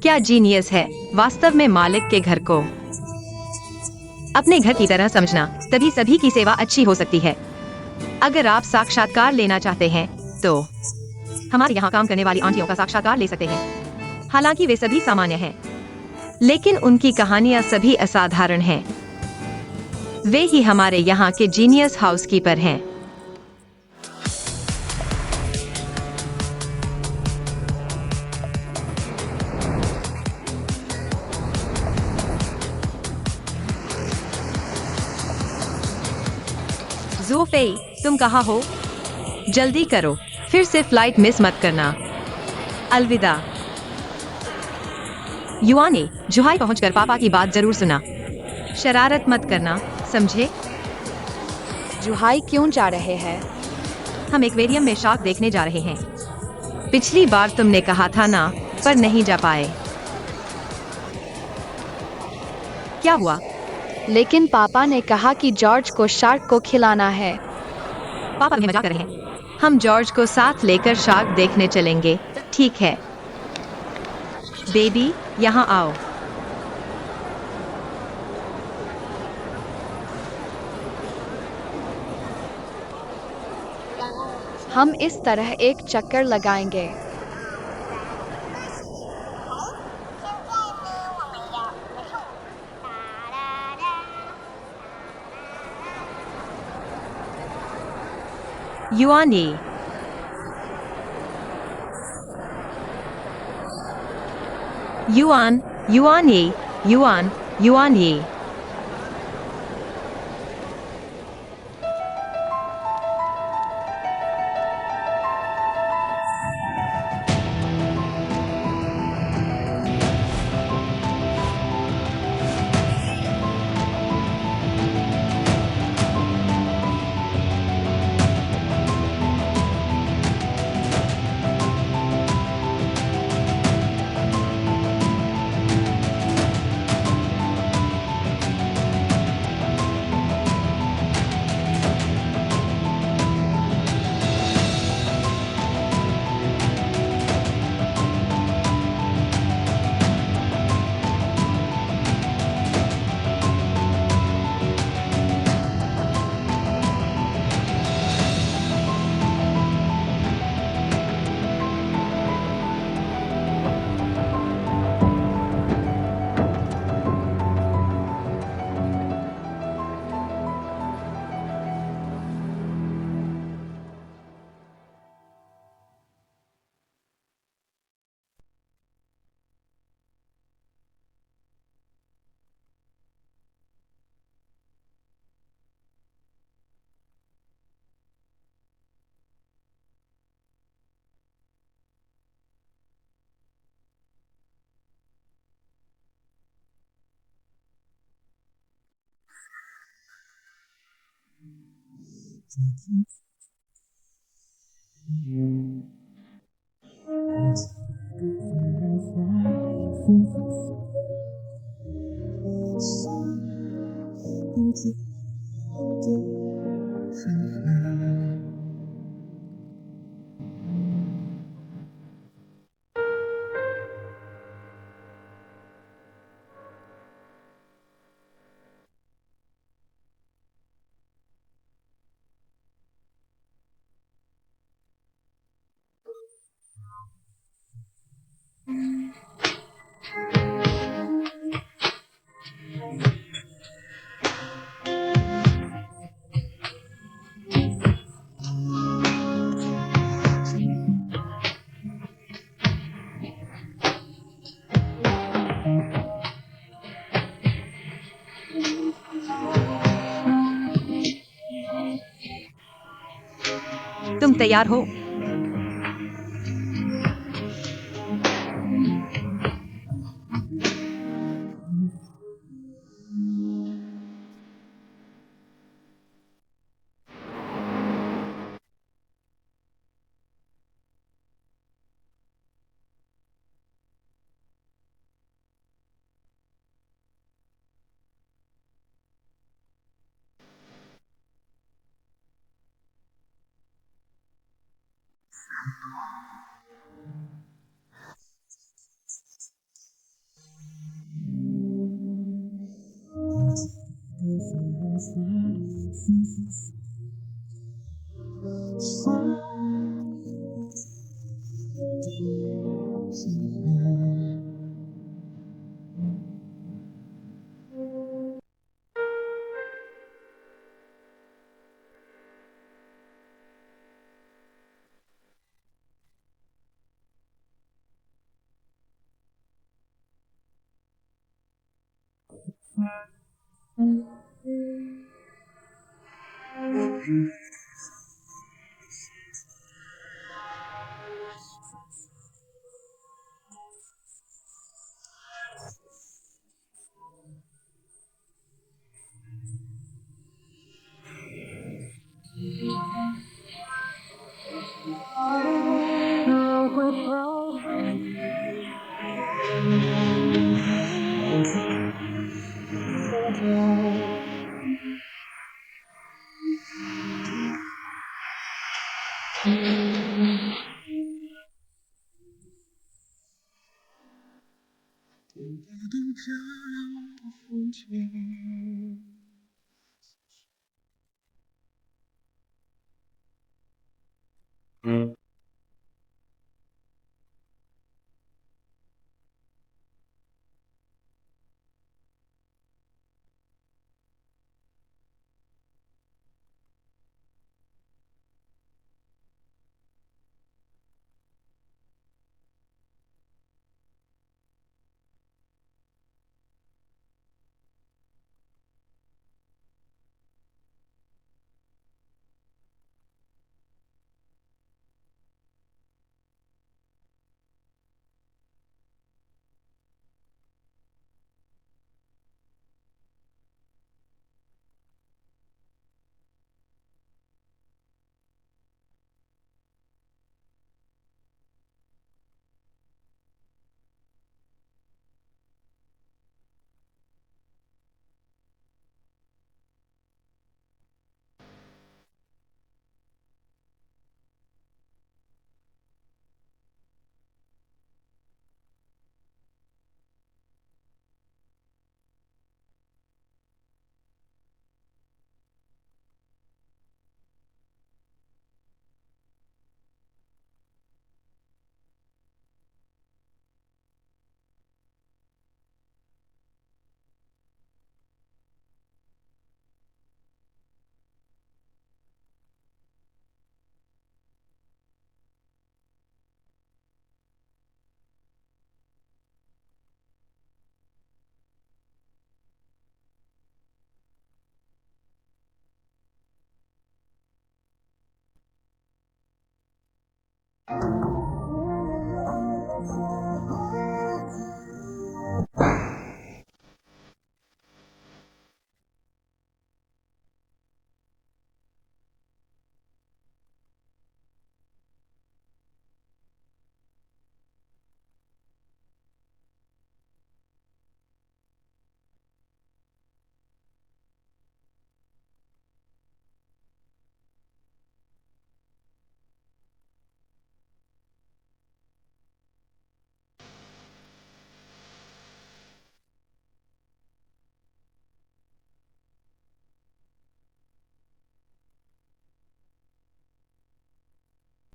क्या जीनियस है वास्तव में मालिक के घर को अपने घर की तरह समझना, तभी सभी की सेवा अच्छी हो सकती है। अगर आप साक्षात्कार लेना चाहते हैं तो हमारे यहाँ काम करने वाली आंटियों का साक्षात्कार ले सकते हैं। हालांकि वे सभी सामान्य हैं, लेकिन उनकी कहानियां सभी असाधारण हैं। वे ही हमारे यहाँ के जीनियस हाउसकीपर हैं। ज़ोफेई, तुम कहाँ हो? जल्दी करो, फिर से फ्लाइट मिस मत करना। अलविदा। युआनी, जुहाई पहुंचकर पापा की बात जरूर सुना। शरारत मत करना, समझे? जुहाई क्यों जा रहे हैं? हम एक्वेरियम में शार्क देखने जा रहे हैं। पिछली बार तुमने कहा था ना, पर नहीं जा पाए। क्या हुआ? लेकिन पापा ने कहा कि जॉर्ज को शार्क को खिलाना है। पापा तुम्हें मजाक कर रहे हैं। हम जॉर्ज को साथ लेकर शार्क देखने चलेंगे, ठीक है? बेबी, यहाँ आओ। हम इस तरह एक चक्कर लगाएंगे। युआनी, युआन, युआनी, युआन, युआनी। तुम तैयार हो?